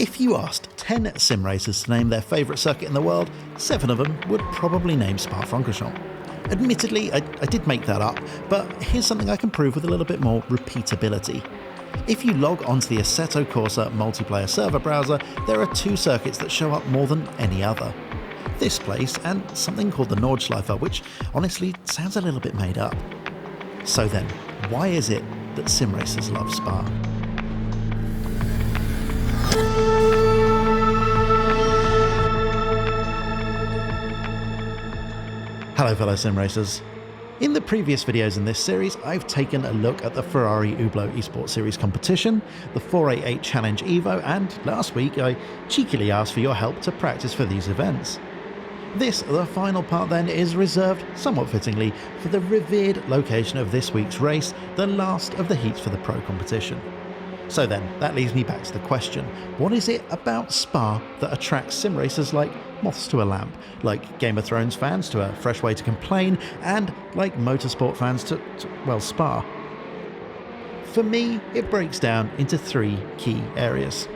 If you asked 10 sim racers to name their favourite circuit in the world, 7 of them would probably name Spa Francorchamps. Admittedly, I did make that up, but here's something I can prove with a little bit more repeatability. If you log onto the Assetto Corsa multiplayer server browser, there are 2 circuits that show up more than any other. This place and something called the Nordschleifer, which honestly sounds a little bit made up. So then, why is it that sim racers love Spa? Hello fellow sim racers. In the previous videos in this series, I've taken a look at the Ferrari Hublot Esports Series competition, the 488 Challenge Evo, and last week I cheekily asked for your help to practice for these events. This, the final part then, is reserved, somewhat fittingly, for the revered location of this week's race, the last of the heats for the pro competition. So then, that leads me back to the question, what is it about Spa that attracts sim racers like moths to a lamp, like Game of Thrones fans to a fresh way to complain, and like motorsport fans to Spa? For me, it breaks down into 3 key areas.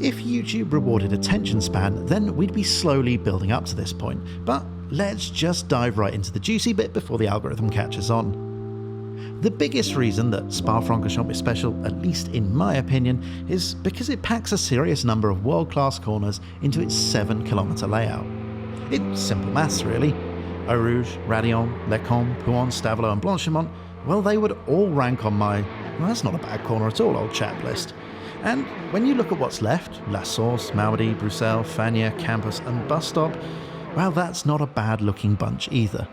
If YouTube rewarded attention span, then we'd be slowly building up to this point, but let's just dive right into the juicy bit before the algorithm catches on. The biggest reason that Spa Francorchamps is special, at least in my opinion, is because it packs a serious number of world-class corners into its 7-kilometre layout. It's simple maths really. Eau Rouge, Raidillon, Lecombe, Pouhon, Stavelot and Blanchimont, well, they would all rank on my, well, that's not a bad corner at all, old chap list. And when you look at what's left, La Source, Malmedy, Bruxelles, Fagnes, Campus and Bus Stop, well, that's not a bad looking bunch either.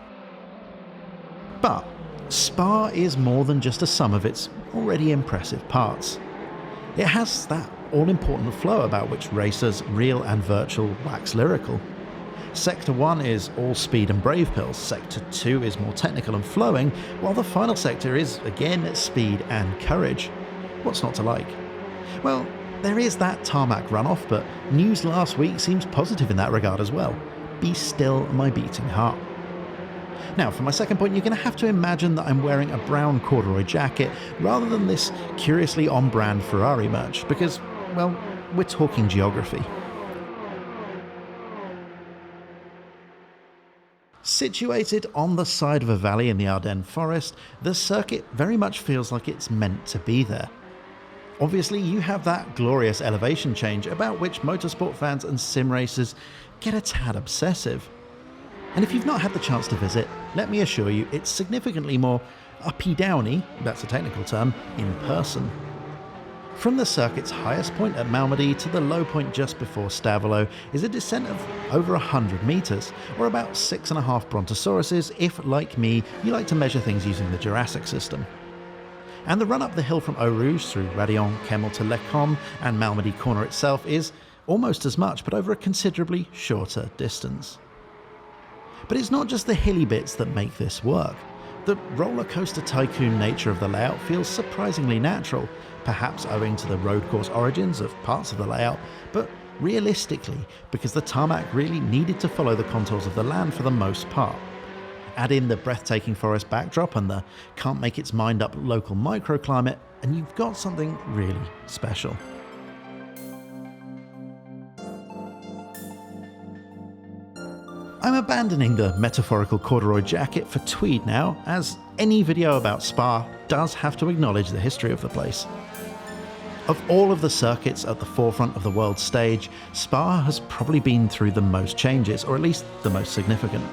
But Spa is more than just a sum of its already impressive parts. It has that all-important flow about which racers, real and virtual, wax lyrical. Sector 1 is all speed and brave pills, Sector 2 is more technical and flowing, while the final sector is, again, speed and courage. What's not to like? Well, there is that tarmac runoff, but news last week seems positive in that regard as well. Be still my beating heart. Now, for my second point, you're going to have to imagine that I'm wearing a brown corduroy jacket rather than this curiously on-brand Ferrari merch, because, well, we're talking geography. Situated on the side of a valley in the Ardennes forest, the circuit very much feels like it's meant to be there. Obviously, you have that glorious elevation change about which motorsport fans and sim racers get a tad obsessive. And if you've not had the chance to visit, let me assure you it's significantly more uppy-downy, that's a technical term, in person. From the circuit's highest point at Malmedy to the low point just before Stavelot is a descent of over 100 metres, or about 6.5 brontosauruses if, like me, you like to measure things using the Jurassic system. And the run up the hill from Eau Rouge through Raidillon, Kemmel to Lecombe and Malmedy Corner itself is almost as much, but over a considerably shorter distance. But it's not just the hilly bits that make this work. The roller coaster tycoon nature of the layout feels surprisingly natural, perhaps owing to the road course origins of parts of the layout, but realistically, because the tarmac really needed to follow the contours of the land for the most part. Add in the breathtaking forest backdrop and the can't make its mind up local microclimate, and you've got something really special. I'm abandoning the metaphorical corduroy jacket for tweed now, as any video about Spa does have to acknowledge the history of the place. Of all of the circuits at the forefront of the world stage, Spa has probably been through the most changes, or at least the most significant.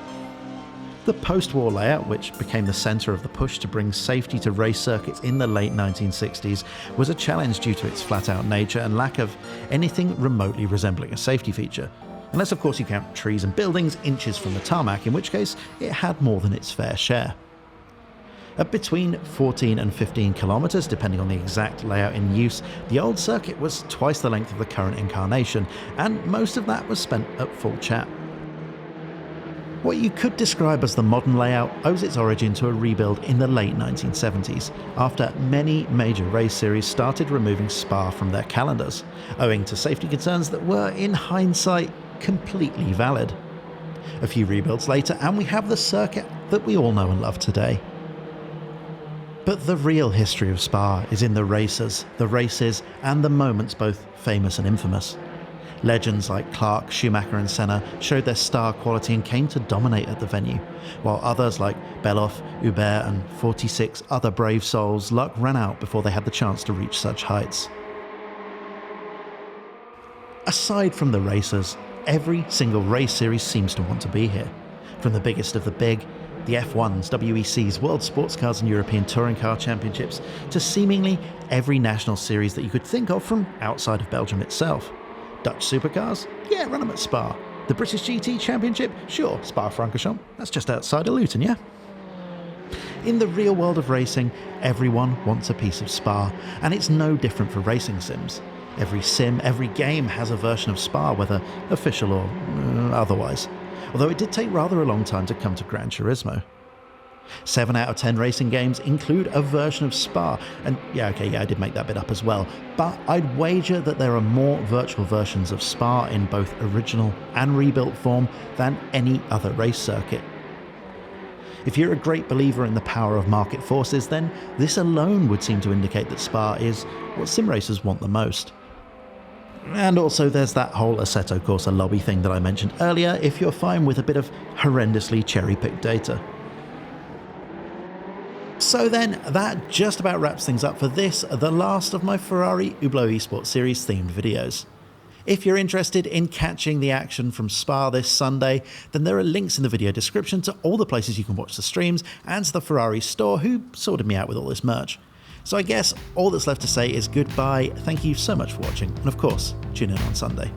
The post-war layout, which became the centre of the push to bring safety to race circuits in the late 1960s, was a challenge due to its flat-out nature and lack of anything remotely resembling a safety feature. Unless of course you count trees and buildings inches from the tarmac, in which case it had more than its fair share. At between 14 and 15 kilometres, depending on the exact layout in use, the old circuit was twice the length of the current incarnation, and most of that was spent at full chat. What you could describe as the modern layout owes its origin to a rebuild in the late 1970s, after many major race series started removing Spa from their calendars, owing to safety concerns that were, in hindsight, completely valid. A few rebuilds later, and we have the circuit that we all know and love today. But the real history of Spa is in the racers, the races, and the moments both famous and infamous. Legends like Clark, Schumacher and Senna showed their star quality and came to dominate at the venue, while others like Beloff, Hubert and 46 other brave souls, luck ran out before they had the chance to reach such heights. Aside from the racers, every single race series seems to want to be here. From the biggest of the big, the F1s, WECs, World Sports Cars and European Touring Car Championships, to seemingly every national series that you could think of from outside of Belgium itself. Dutch supercars? Yeah, run them at Spa. The British GT Championship? Sure, Spa Francorchamps. That's just outside of Luton, yeah? In the real world of racing, everyone wants a piece of Spa, and it's no different for racing sims. Every sim, every game has a version of Spa, whether official or otherwise. Although it did take rather a long time to come to Gran Turismo. 7 out of 10 racing games include a version of Spa, and I did make that bit up as well, but I'd wager that there are more virtual versions of Spa in both original and rebuilt form than any other race circuit. If you're a great believer in the power of market forces, then this alone would seem to indicate that Spa is what sim racers want the most. And also there's that whole Assetto Corsa lobby thing that I mentioned earlier, if you're fine with a bit of horrendously cherry-picked data. So then, that just about wraps things up for this, the last of my Ferrari Hublot Esports series themed videos. If you're interested in catching the action from Spa this Sunday, then there are links in the video description to all the places you can watch the streams and to the Ferrari store who sorted me out with all this merch. So I guess all that's left to say is goodbye, thank you so much for watching, and of course, tune in on Sunday.